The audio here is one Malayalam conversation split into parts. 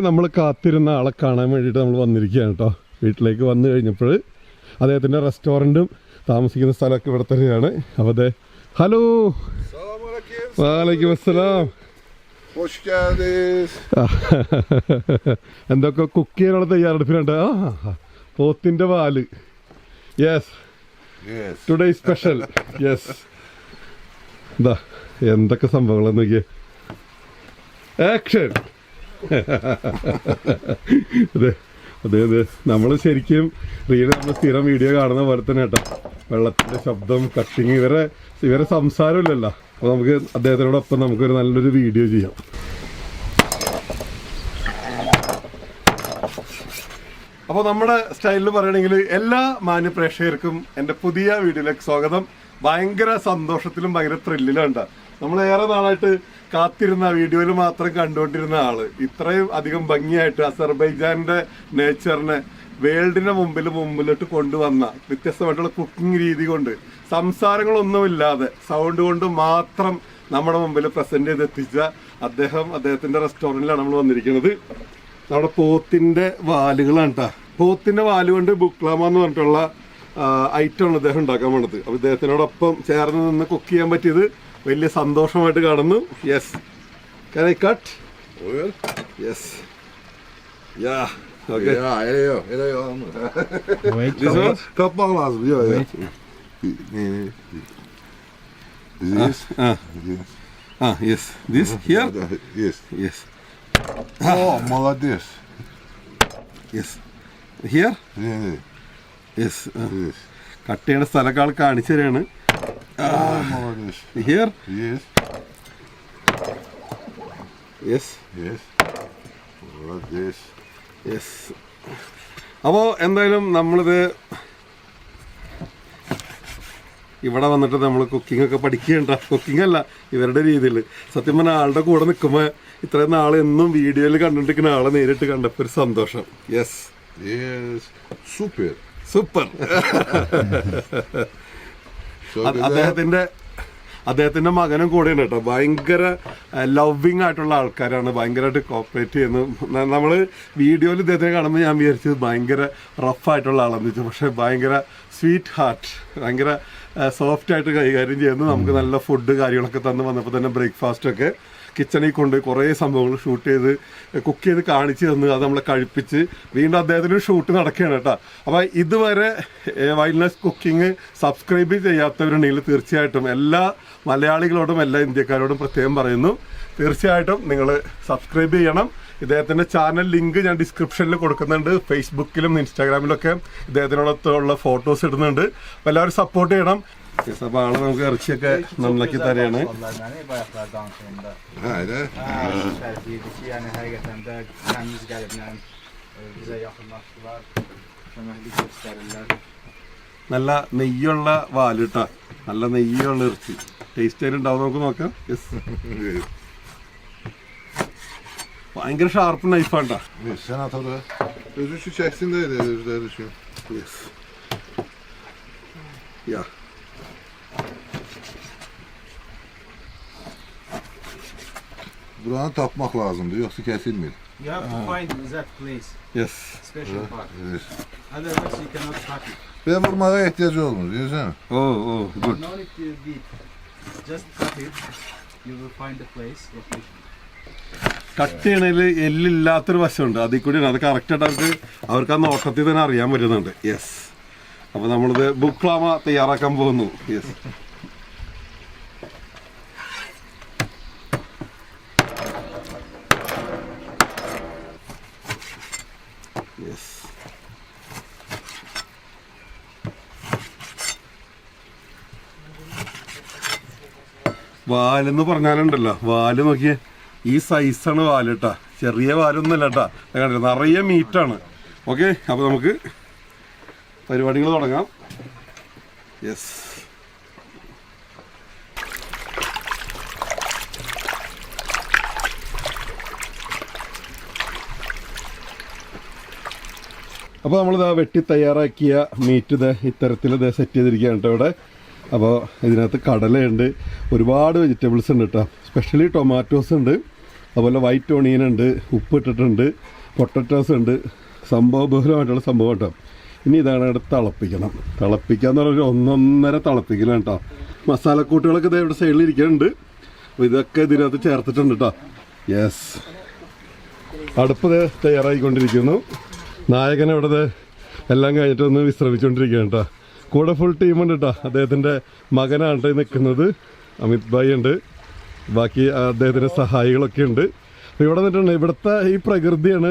നമ്മൾ കാത്തിരുന്ന ആളെ കാണാൻ വേണ്ടിയിട്ട് നമ്മൾ വന്നിരിക്കുകയാണ് കേട്ടോ. വീട്ടിലേക്ക് വന്നു കഴിഞ്ഞപ്പോൾ അദ്ദേഹത്തിൻ്റെ റെസ്റ്റോറൻറ്റും താമസിക്കുന്ന സ്ഥലമൊക്കെ ഇവിടെ തന്നെയാണ്. അപ്പോൾ അതെ, ഹലോ, വാലൈക്കും അസ്സലാം. എന്തൊക്കെ കുക്ക് ചെയ്യാനുള്ള തയ്യാറെടുപ്പിലുണ്ട്. പോത്തിൻ്റെ വാല്. Yes, today special. യെസ്, എന്താ എന്തൊക്കെ സംഭവങ്ങളെന്ന് നോക്കിയേ. ആക്ഷൻ. അതെ അതെ അതെ, നമ്മൾ ശരിക്കും റീല് നമ്മൾ സ്ഥിരം വീഡിയോ കാണുന്ന പോലെ തന്നെ കേട്ടോ. വെള്ളത്തിൻ്റെ ശബ്ദം, കട്ടിങ്, ഇവരെ സംസാരമില്ലല്ലോ. അപ്പോൾ നമുക്ക് അദ്ദേഹത്തിനോടൊപ്പം നമുക്കൊരു നല്ലൊരു വീഡിയോ ചെയ്യാം. അപ്പോൾ നമ്മുടെ സ്റ്റൈലിൽ പറയുകയാണെങ്കിൽ എല്ലാ മാന്യപ്രേക്ഷകർക്കും എൻ്റെ പുതിയ വീഡിയോയിലേക്ക് സ്വാഗതം. ഭയങ്കര സന്തോഷത്തിലും ഭയങ്കര ത്രില്ലിലും ഉണ്ട്. നമ്മൾ ഏറെ നാളായിട്ട് കാത്തിരുന്ന വീഡിയോയിൽ മാത്രം കണ്ടുകൊണ്ടിരുന്ന ആള് ഇത്രയും അധികം ഭംഗിയായിട്ട് അസർബൈജാന്റെ നേച്ചറിനെ വേൾഡിന്റെ മുമ്പിലോട്ട് കൊണ്ടുവന്ന വ്യത്യസ്തമായിട്ടുള്ള കുക്കിംഗ് രീതി കൊണ്ട്, സംസാരങ്ങളൊന്നുമില്ലാതെ സൗണ്ട് കൊണ്ട് മാത്രം നമ്മുടെ മുമ്പിൽ പ്രസന്റ് ചെയ്തെത്തിച്ച അദ്ദേഹത്തിന്റെ റെസ്റ്റോറൻറ്റിലാണ് നമ്മൾ വന്നിരിക്കുന്നത്. നമ്മുടെ പോത്തിന്റെ വാലുകളാണ് കേട്ടോ. പോത്തിന്റെ വാല് കൊണ്ട് ബുക്ലാമ എന്ന് പറഞ്ഞിട്ടുള്ള ഐറ്റമാണ് അദ്ദേഹം ഉണ്ടാക്കാൻ വേണ്ടത്. അപ്പോൾ ഇദ്ദേഹത്തിനോടൊപ്പം ചേർന്ന് നിന്ന് കുക്ക് ചെയ്യാൻ പറ്റിയത് വലിയ സന്തോഷമായിട്ട് കാണുന്നു. Yes, can I cut? Yes. Yeah. Okay. This one? Kapmak lazım. This? Yes. This here? Yes. Oh, молодец. Yes. Here? Yes. Cut ചെയ്യേണ്ട സ്ഥലക്കാൾ കാണിച്ചു തരാണ്. Here? Yes. Yes. Yes. Молодец. Yes. അപ്പോൾ എന്തായാലും നമ്മളിത് ഇവിടെ വന്നിട്ട് നമ്മൾ കുക്കിംഗ് ഒക്കെ പഠിക്കേണ്ട, കുക്കിംഗ് അല്ല ഇവരുടെ രീതിയിൽ. സത്യം പറഞ്ഞാൽ ആളുടെ കൂടെ നിൽക്കുമ്പോൾ ഇത്രയും നാൾ എന്നും വീഡിയോയിൽ കണ്ടുകൊണ്ടിരിക്കുന്ന ആളെ നേരിട്ട് കണ്ടപ്പോൾ ഒരു സന്തോഷം. Yes, super super. അദ്ദേഹത്തിന്റെ മകനും കൂടെയാണ് കേട്ടോ. ഭയങ്കര ലവിങ് ആയിട്ടുള്ള ആൾക്കാരാണ്, ഭയങ്കരമായിട്ട് കോപ്പറേറ്റ് ചെയ്യുന്നു. നമ്മൾ വീഡിയോയിൽ ഇദ്ദേഹത്തിനെ കാണുമ്പോൾ ഞാൻ വിചാരിച്ചത് ഭയങ്കര റഫായിട്ടുള്ള ആളെന്ന് വെച്ചു. പക്ഷെ ഭയങ്കര സ്വീറ്റ് ഹാർട്ട്, ഭയങ്കര സോഫ്റ്റ് ആയിട്ട് കൈകാര്യം ചെയ്യുന്നു. നമുക്ക് നല്ല ഫുഡ് കാര്യങ്ങളൊക്കെ തന്ന് വന്നപ്പോൾ തന്നെ ബ്രേക്ക്ഫാസ്റ്റൊക്കെ കിച്ചണിൽ കൊണ്ട് കുറേ സംഭവങ്ങൾ ഷൂട്ട് ചെയ്ത് കുക്ക് ചെയ്ത് കാണിച്ചു തന്നു. അത് നമ്മളെ കഴിപ്പിച്ച് വീണ്ടും അദ്ദേഹത്തിന് ഷൂട്ട് നടക്കുകയാണ് കേട്ടോ. അപ്പോൾ ഇതുവരെ വൈൽഡ്നസ് കുക്കിംഗ് സബ്സ്ക്രൈബ് ചെയ്യാത്തവരുണ്ടെങ്കിൽ തീർച്ചയായിട്ടും എല്ലാ മലയാളികളോടും എല്ലാ ഇന്ത്യക്കാരോടും പ്രത്യേകം പറയുന്നു, തീർച്ചയായിട്ടും നിങ്ങൾ സബ്സ്ക്രൈബ് ചെയ്യണം. ഇദ്ദേഹത്തിൻ്റെ ചാനൽ ലിങ്ക് ഞാൻ ഡിസ്ക്രിപ്ഷനിൽ കൊടുക്കുന്നുണ്ട്. ഫേസ്ബുക്കിലും ഇൻസ്റ്റാഗ്രാമിലൊക്കെ ഇദ്ദേഹത്തിനോടൊത്തുള്ള ഫോട്ടോസ് ഇടുന്നുണ്ട്. അപ്പോൾ എല്ലാവരും സപ്പോർട്ട് ചെയ്യണം. അപ്പോൾ ആള് നമുക്ക് ഇറച്ചിയൊക്കെ നന്നാക്കി തരാണ്. നല്ല നെയ്യുള്ള വാലിട്ടാ, നല്ല നെയ്യുള്ള ഇറച്ചി. ടേസ്റ്റ് ആയിട്ടുണ്ടാവും, നമുക്ക് നോക്കാം. ഭയങ്കര sharp നൈഫാണ്ടാ. Buranı tapmak lazımdı, yoksa kesilmir. You have to find that place. Yes. Special part. Yes. Otherwise you cannot cut it. Ve vurmaya ihtiyacı olmaz, diyorsun. Oh, good. No need to beat. Just cut it. You will find the place, location. Cut ചെയ്യണതിൽ എല്ലില്ലാത്തൊരു വശമുണ്ട്, അതിൽ കൂടിയാണ്. അത് കറക്റ്റായിട്ട് അവർക്ക് ആ നോട്ടത്തിൽ തന്നെ അറിയാൻ പറ്റുന്നുണ്ട്. യെസ്. അപ്പോൾ നമ്മളിത് ബുക്ലാമ തയ്യാറാക്കാൻ പോകുന്നു. യെസ്. യെസ്. വാലെന്ന് പറഞ്ഞാലുണ്ടല്ലോ, വാല് നോക്കിയേ, ഈ സൈസാണ് വാല് കേട്ടാ. ചെറിയ വാലൊന്നുമല്ല കേട്ടാ, കണ്ടില്ല, നിറയെ മീറ്റാണ്. ഓക്കെ, അപ്പോൾ നമുക്ക് പരിപാടികൾ തുടങ്ങാം. യെസ്. അപ്പോൾ നമ്മളിതാ വെട്ടി തയ്യാറാക്കിയ മീറ്റ് ഇത് ഇത്തരത്തിൽ ഇത് സെറ്റ് ചെയ്തിരിക്കുകയാണ് കേട്ടോ ഇവിടെ. അപ്പോൾ ഇതിനകത്ത് കടലയുണ്ട്, ഒരുപാട് വെജിറ്റബിൾസ് ഉണ്ട് കേട്ടോ. സ്പെഷ്യലി ടൊമാറ്റോസ് ഉണ്ട്, അതുപോലെ വൈറ്റ് ഒണിയൻ ഉണ്ട്, ഉപ്പ് ഇട്ടിട്ടുണ്ട്, പൊട്ടറ്റോസ് ഉണ്ട്, സംഭവബഹുലമായിട്ടുള്ള സംഭവം കേട്ടോ. ഇനി ഇതാണ് ഇവിടെ തിളപ്പിക്കണം. തിളപ്പിക്കാന്ന് പറഞ്ഞാൽ 1.5 തിളപ്പിക്കലാണ് കേട്ടോ. മസാലക്കൂട്ടുകളൊക്കെ ഇതേ ഇവിടെ സൈഡിൽ ഇരിക്കുന്നുണ്ട്. അപ്പോൾ ഇതൊക്കെ ഇതിനകത്ത് ചേർത്തിട്ടുണ്ട് കേട്ടോ. യെസ്, അടുപ്പ് തയ്യാറായിക്കൊണ്ടിരിക്കുന്നു. നായകൻ ഇവിടെ എല്ലാം കഴിഞ്ഞിട്ട് ഒന്ന് വിശ്രമിച്ചുകൊണ്ടിരിക്കുകയാണ് കേട്ടോ. കൂടെ ഫുൾ ടീമുണ്ട് കേട്ടോ. അദ്ദേഹത്തിൻ്റെ മകനാണ് കേട്ടോ നിൽക്കുന്നത്, അമിത് ഭായ് ഉണ്ട്, ബാക്കി അദ്ദേഹത്തിൻ്റെ സഹായികളൊക്കെ ഉണ്ട്. അപ്പോൾ ഇവിടെ നിന്നിട്ടുണ്ട്. ഇവിടുത്തെ ഈ പ്രകൃതിയാണ്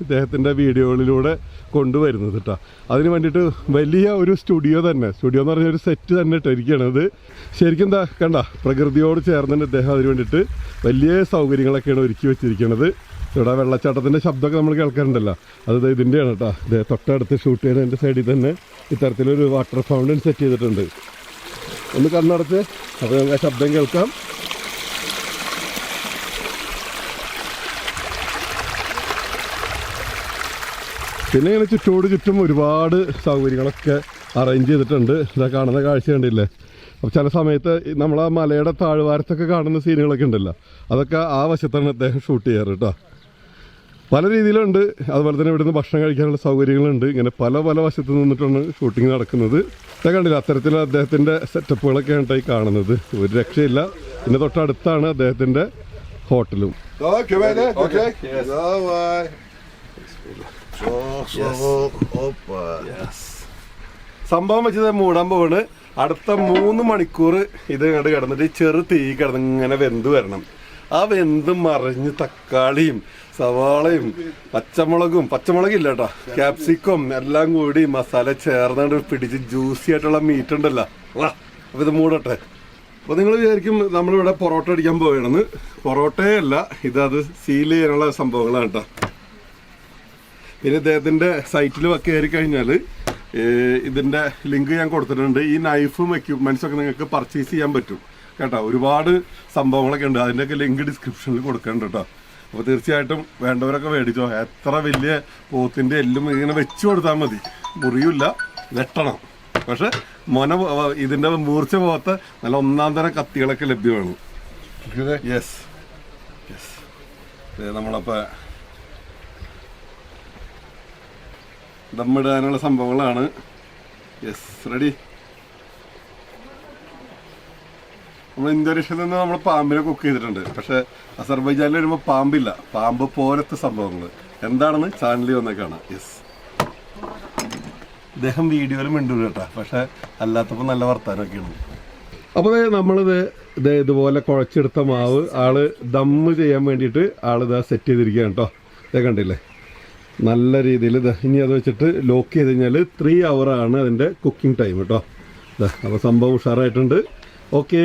ഇദ്ദേഹത്തിൻ്റെ വീഡിയോകളിലൂടെ കൊണ്ടുവരുന്നത് കേട്ടോ. അതിന് വേണ്ടിയിട്ട് വലിയ ഒരു സ്റ്റുഡിയോ എന്ന് പറഞ്ഞ ഒരു സെറ്റ് തന്നെ ഇട്ടിരിക്കുകയാണത്. ശരിക്കും എന്താ കണ്ട, പ്രകൃതിയോട് ചേർന്നിട്ട് ഇദ്ദേഹം അതിന് വേണ്ടിയിട്ട് വലിയ സൗകര്യങ്ങളൊക്കെയാണ് ഒരുക്കി വെച്ചിരിക്കുന്നത്. ഇവിടെ വെള്ളച്ചാട്ടത്തിൻ്റെ ശബ്ദമൊക്കെ നമ്മൾ കേൾക്കാറുണ്ടല്ലോ, അത് ഇതിൻ്റെയാണ് കേട്ടോ. തൊട്ടടുത്ത് ഷൂട്ട് ചെയ്യുന്നതിൻ്റെ സൈഡിൽ തന്നെ ഇത്തരത്തിലൊരു വാട്ടർ ഫൗണ്ടൻ സെറ്റ് ചെയ്തിട്ടുണ്ട്. ഒന്ന് കണ്ണടച്ച്, അപ്പോൾ നമുക്ക് ആ ശബ്ദം കേൾക്കാം. പിന്നെ ഇങ്ങനെ ചുറ്റും ഒരുപാട് സൗകര്യങ്ങളൊക്കെ അറേഞ്ച് ചെയ്തിട്ടുണ്ട്. ഇതാ കാണുന്ന കാഴ്ച കണ്ടില്ലേ. അപ്പോൾ ചില സമയത്ത് നമ്മൾ ആ മലയുടെ താഴ്വാരത്തൊക്കെ കാണുന്ന സീനുകളൊക്കെ ഉണ്ടല്ലോ, അതൊക്കെ ആ വശത്താണ് അദ്ദേഹം ഷൂട്ട് ചെയ്യാറ് കേട്ടോ. പല രീതിയിലുണ്ട്. അതുപോലെ തന്നെ ഇവിടുന്ന് ഭക്ഷണം കഴിക്കാനുള്ള സൗകര്യങ്ങളുണ്ട്. ഇങ്ങനെ പല വശത്ത് നിന്നിട്ടാണ് ഷൂട്ടിങ് നടക്കുന്നത്. ഇതൊക്കെ കണ്ടില്ല, അത്തരത്തിൽ അദ്ദേഹത്തിൻ്റെ സെറ്റപ്പുകളൊക്കെയാണ് കേട്ടോ ഈ കാണുന്നത്. ഒരു രക്ഷയില്ല. പിന്നെ തൊട്ടടുത്താണ് അദ്ദേഹത്തിൻ്റെ ഹോട്ടലും. സംഭവം വെച്ചത് മൂടാൻ പോവാണ്. അടുത്ത 3 മണിക്കൂർ ഇത് ഇങ്ങോട്ട് കിടന്നിട്ട് ചെറു തീ കിടന്ന് ഇങ്ങനെ വെന്ത് വരണം. ആ വെന്ത് മറിഞ്ഞ് തക്കാളിയും സവാളയും പച്ചമുളകില്ല കേട്ടോ, ക്യാപ്സിക്കം എല്ലാം കൂടി മസാല ചേർന്നുകൊണ്ട് പിടിച്ച് ജ്യൂസി ആയിട്ടുള്ള മീറ്റ് ഉണ്ടല്ലോ. അപ്പോൾ ഇത് മൂടട്ടെ. അപ്പോൾ നിങ്ങൾ വിചാരിക്കും നമ്മളിവിടെ പൊറോട്ട അടിക്കാൻ പോവുകയാണെന്ന്. പൊറോട്ടയല്ല, അത് സീൽ ചെയ്യാനുള്ള സംഭവങ്ങളാണ് കേട്ടോ. പിന്നെ ഇദ്ദേഹത്തിൻ്റെ സൈറ്റിൽ കയറി കഴിഞ്ഞാൽ ഇതിൻ്റെ ലിങ്ക് ഞാൻ കൊടുത്തിട്ടുണ്ട്. ഈ നൈഫും എക്യുപ്മെൻറ്റ്സും ഒക്കെ നിങ്ങൾക്ക് പർച്ചേസ് ചെയ്യാൻ പറ്റും കേട്ടോ. ഒരുപാട് സംഭവങ്ങളൊക്കെ ഉണ്ട്, അതിൻ്റെയൊക്കെ ലിങ്ക് ഡിസ്ക്രിപ്ഷനിൽ കൊടുക്കുന്നുണ്ട് കേട്ടോ. അപ്പോൾ തീർച്ചയായിട്ടും വേണ്ടവരൊക്കെ മേടിച്ചോ. എത്ര വലിയ പോത്തിൻ്റെ എല്ലും ഇങ്ങനെ വെച്ച് കൊടുത്താൽ മതി, മുറിയില്ല, വെട്ടണം. പക്ഷെ ഇതിൻ്റെ മൂർച്ച പോകാത്ത നല്ല 1-ാം തരം കത്തികളൊക്കെ ലഭ്യമാണ്. യെസ്, നമ്മളപ്പോൾ ദമ്മിടാനുള്ള സംഭവങ്ങളാണ്. Yes, ready. നമ്മൾ ഇന്തോനേഷ്യയിൽ നിന്ന് നമ്മൾ പാമ്പിനെ കുക്ക് ചെയ്തിട്ടുണ്ട്. പക്ഷെ അസർബൈജാനിൽ വരുമ്പോൾ പാമ്പില്ല, പാമ്പ് പോലത്തെ സംഭവങ്ങൾ എന്താണെന്ന് ചാനലിൽ വന്നേ കാണാം. യെസ്, ഇദ്ദേഹം വീഡിയോയിൽ മിണ്ടൂല കേട്ടോ, പക്ഷെ അല്ലാത്തപ്പോൾ നല്ല വർത്താനമൊക്കെയാണ്. അപ്പോൾ നമ്മളിത് ഇതുപോലെ കുഴച്ചെടുത്ത മാവ് ആള് ദമ്മ് ചെയ്യാൻ വേണ്ടിയിട്ട് ആളിതാ സെറ്റ് ചെയ്തിരിക്കുകയാണ് കേട്ടോ. ഇതേ കണ്ടില്ലേ, നല്ല രീതിയിൽ ഇനി അത് വെച്ചിട്ട് ലോക്ക് ചെയ്ത് കഴിഞ്ഞാൽ 3 hour അതിൻ്റെ കുക്കിംഗ് ടൈം കേട്ടോ. അപ്പോൾ സംഭവം ഉഷാറായിട്ടുണ്ട്. Okay,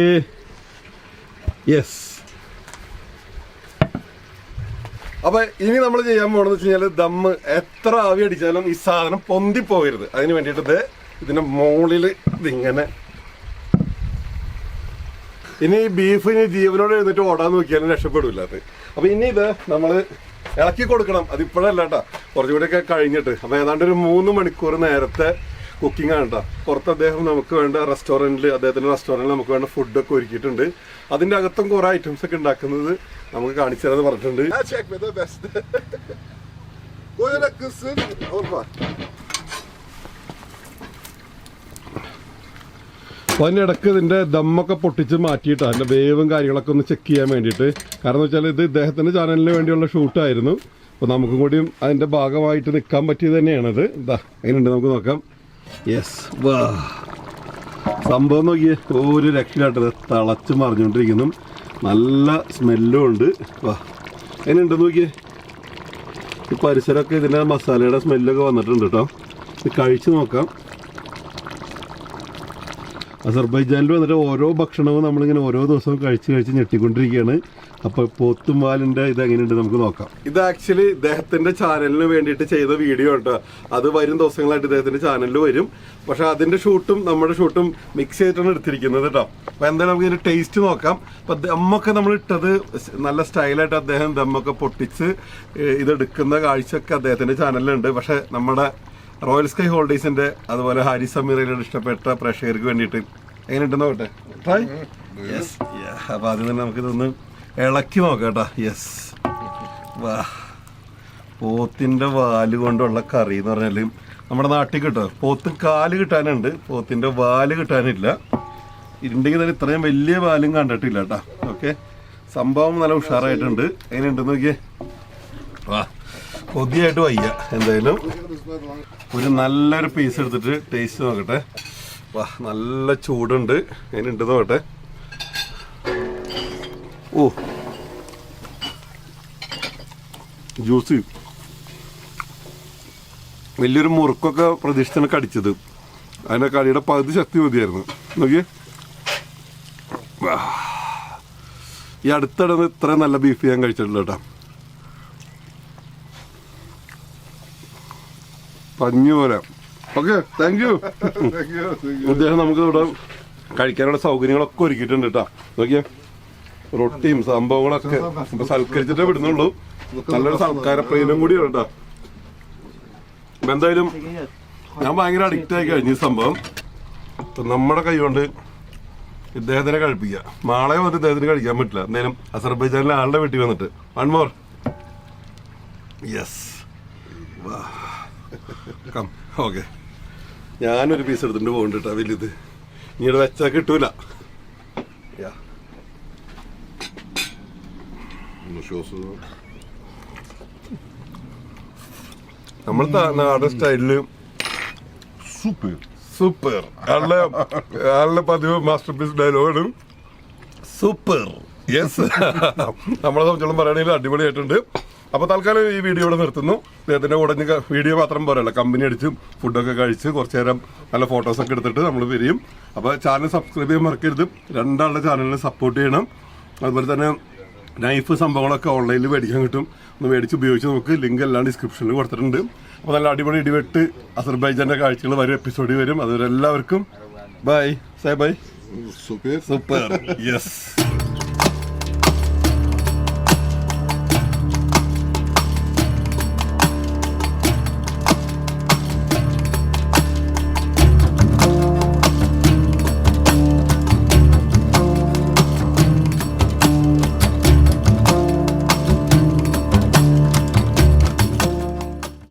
yes. അപ്പോൾ ഇനി നമ്മൾ ചെയ്യാൻ പോകണമെന്ന് വെച്ച് കഴിഞ്ഞാൽ ദമ്മ് എത്ര ആവി അടിച്ചാലും ഈ സാധനം പൊന്തിപ്പോകരുത്. അതിന് വേണ്ടിയിട്ട് ഇതിൻ്റെ മുകളിൽ ഇതിങ്ങനെ. ഇനി ഈ ബീഫ് ജീവനോട് എഴുന്നിട്ട് ഓടാൻ നോക്കിയാലും രക്ഷപ്പെടില്ല അത്. അപ്പോൾ ഇനി നമ്മൾ ഇളക്കി കൊടുക്കണം. അതിപ്പോഴല്ല കേട്ടോ, കുറച്ചുകൂടെയൊക്കെ കഴിഞ്ഞിട്ട്. അപ്പോൾ ഏതാണ്ട് ഒരു 3 മണിക്കൂർ നേരത്തെ കുക്കിംഗ് ആണ് കേട്ടോ. പുറത്ത് അദ്ദേഹം നമുക്ക് വേണ്ട അദ്ദേഹത്തിൻ്റെ റെസ്റ്റോറൻറ്റിൽ നമുക്ക് വേണ്ട ഫുഡൊക്കെ ഒരുക്കിയിട്ടുണ്ട്. അതിൻ്റെ അകത്തും കുറേ ഐറ്റംസ് ഒക്കെ ഉണ്ടാക്കുന്നത് നമുക്ക് കാണിച്ചു തരാമെന്ന് പറഞ്ഞിട്ടുണ്ട്. അപ്പോൾ അതിനിടയ്ക്ക് ഇതിൻ്റെ ദമ്മൊക്കെ പൊട്ടിച്ച് മാറ്റിയിട്ട് അതിൻ്റെ വേവും കാര്യങ്ങളൊക്കെ ഒന്ന് ചെക്ക് ചെയ്യാൻ വേണ്ടിയിട്ട്. കാരണം എന്ന് വെച്ചാൽ ഇത് ഇദ്ദേഹത്തിൻ്റെ ചാനലിന് വേണ്ടിയുള്ള ഷൂട്ടായിരുന്നു. അപ്പോൾ നമുക്കും കൂടിയും അതിൻ്റെ ഭാഗമായിട്ട് നിൽക്കാൻ പറ്റിയത് തന്നെയാണത്. അതിനുണ്ട്, നമുക്ക് നോക്കാം. യെസ്, വാ, സംഭവം നോക്കിയേ, ഒരു രക്ഷയിലാട്ടത് തിളച്ച് മറിഞ്ഞുകൊണ്ടിരിക്കുന്നു. നല്ല സ്മെല്ലും ഉണ്ട്. വാ, അതിനുണ്ട് നോക്കിയേ. ഈ പരിസരമൊക്കെ ഇതിൻ്റെ മസാലയുടെ സ്മെല്ലൊക്കെ വന്നിട്ടുണ്ട് കേട്ടോ. ഇത് കഴിച്ച് നോക്കാം. അസർബൈജാനിൽ വന്നിട്ട് ഓരോ ഭക്ഷണവും നമ്മളിങ്ങനെ ഓരോ ദിവസവും കഴിച്ച് ഞെട്ടിക്കൊണ്ടിരിക്കുകയാണ്. അപ്പോൾ പോത്തും പാലിൻ്റെ ഇത് എങ്ങനെയുണ്ട് നമുക്ക് നോക്കാം. ഇത് ആക്ച്വലി ഇദ്ദേഹത്തിൻ്റെ ചാനലിന് വേണ്ടിയിട്ട് ചെയ്ത വീഡിയോ കേട്ടോ. അത് വരും ദിവസങ്ങളായിട്ട് ഇദ്ദേഹത്തിൻ്റെ ചാനലിൽ വരും. പക്ഷെ അതിൻ്റെ ഷൂട്ടും നമ്മുടെ ഷൂട്ടും മിക്സ് ചെയ്തിട്ടാണ് എടുത്തിരിക്കുന്നത് കേട്ടോ. അപ്പോൾ എന്തായാലും നമുക്ക് ഇതിൻ്റെ ടേസ്റ്റ് നോക്കാം. അപ്പോൾ ദമ്മൊക്കെ നമ്മൾ ഇട്ടത് നല്ല സ്റ്റൈലായിട്ട് അദ്ദേഹം ദമ്മൊക്കെ പൊട്ടിച്ച് ഇതെടുക്കുന്ന കാഴ്ചയൊക്കെ അദ്ദേഹത്തിൻ്റെ ചാനലിലുണ്ട്. പക്ഷെ നമ്മുടെ റോയൽസ്കൈ ഹോളിഡേയ്സിൻ്റെ അതുപോലെ ഹാരീസ് അമീറലിയുടെ ഇഷ്ടപ്പെട്ട പ്രേക്ഷകർക്ക് വേണ്ടിയിട്ട് എങ്ങനെയുണ്ടെന്ന് നോക്കട്ടെ. ട്രൈ. യെസ്, അപ്പോൾ ആദ്യം തന്നെ നമുക്കിതൊന്ന് ഇളക്കി നോക്കാം കേട്ടോ. യെസ്, വാ, പോത്തിന്റെ വാല് കൊണ്ടുള്ള കറി എന്ന് പറഞ്ഞാല് നമ്മുടെ നാട്ടിൽ കിട്ടും. പോത്ത് കാല് കിട്ടാനുണ്ട്, പോത്തിന്റെ വാല് കിട്ടാനില്ല. ഇരുണ്ടെങ്കിൽ തന്നെ ഇത്രയും വലിയ വാലും കണ്ടിട്ടില്ല കേട്ടോ. ഓക്കെ, സംഭവം നല്ല ഉഷാറായിട്ടുണ്ട്. എങ്ങനെയുണ്ടെന്ന് നോക്കിയേ. വാ, കൊതിയായിട്ട് വയ്യ. എന്തായാലും ഒരു നല്ലൊരു പീസ് എടുത്തിട്ട് ടേസ്റ്റ് നോക്കട്ടെ. വാ, നല്ല ചൂടുണ്ട്. എങ്ങനെയുണ്ടെന്ന് നോക്കട്ടെ. ഓ, ജ്യൂസ്. വലിയൊരു മുറുക്കൊക്കെ പ്രതീക്ഷിച്ചാണ് കടിച്ചത്. അതിൻ്റെ കടിയുടെ പകുതി ശക്തി മതിയായിരുന്നു. നോക്കിയേ, ഈ അടുത്തിടെ ഇത്രയും നല്ല ബീഫ് ഞാൻ കഴിച്ചിട്ടില്ല കേട്ടോ. പഞ്ഞു പോലെ. Okay, thank you. അദ്ദേഹം നമുക്ക് ഇവിടെ കഴിക്കാനുള്ള സൗകര്യങ്ങളൊക്കെ ഒരുക്കിയിട്ടുണ്ട് കേട്ടോ. നോക്കിയേ, റൊട്ടിയും സംഭവങ്ങളൊക്കെ ഇപ്പൊ സൽക്കരിച്ചിട്ടേ വിടുന്നുള്ളൂ. നല്ലൊരു സൽക്കാരപ്രിയനും കൂടിയാണ് കേട്ടോ. എന്തായാലും ഞാൻ ഭയങ്കര അഡിക്റ്റ് ആയി കഴിഞ്ഞ ഈ സംഭവം. നമ്മുടെ കൈ കൊണ്ട് ഇദ്ദേഹത്തിനെ കഴിപ്പിക്കുക. നാളെ വന്നിട്ട് ഇദ്ദേഹത്തിന് കഴിക്കാൻ പറ്റില്ല. എന്തായാലും അസർബൈജാനിലെ ആളുടെ വീട്ടിൽ വന്നിട്ട്. One more. Yes, come. Okay, ഞാനൊരു പീസ് എടുത്തിട്ട് പോകുന്നുണ്ട് കേട്ടോ. വലുത് ഇനിയുടെ വെച്ചാൽ കിട്ടൂല. നമ്മൾ നാടൻ സ്റ്റൈലില് Super. സൂപ്പർ. ആളുടെ പതിവ് മാസ്റ്റർ പീസ് ഡയലോഗാണ് സൂപ്പർ. യെസ്, നമ്മളെ സംബന്ധിച്ചോളം പറയുകയാണെങ്കിൽ അടിപൊളിയായിട്ടുണ്ട്. അപ്പോൾ തൽക്കാലം ഈ വീഡിയോ ഇവിടെ നിർത്തുന്നു. അദ്ദേഹത്തിൻ്റെ കൂടെ വീഡിയോ മാത്രം പോരല്ല, കമ്പനി അടിച്ച് ഫുഡൊക്കെ കഴിച്ച് കുറച്ച് നേരം നല്ല ഫോട്ടോസൊക്കെ എടുത്തിട്ട് നമ്മൾ വരും. അപ്പോൾ ചാനൽ സബ്സ്ക്രൈബ് ചെയ്യാൻ മറക്കരുത്. രണ്ടാളുടെ ചാനലിനെ സപ്പോർട്ട് ചെയ്യണം. അതുപോലെ തന്നെ നൈഫ് സംഭവങ്ങളൊക്കെ ഓൺലൈനിൽ മേടിക്കാൻ കിട്ടും. ഒന്ന് മേടിച്ച് ഉപയോഗിച്ച് നമുക്ക് ലിങ്ക് എല്ലാം ഡിസ്ക്രിപ്ഷനിൽ കൊടുത്തിട്ടുണ്ട്. അപ്പോൾ നല്ല അടിപൊളി ഇടിവെട്ട് അസർബൈജാൻ്റെ കാഴ്ചകൾ വരും, എപ്പിസോഡിൽ വരും. അതുവരെ എല്ലാവർക്കും bye. Say bye. Super. Super. Yes.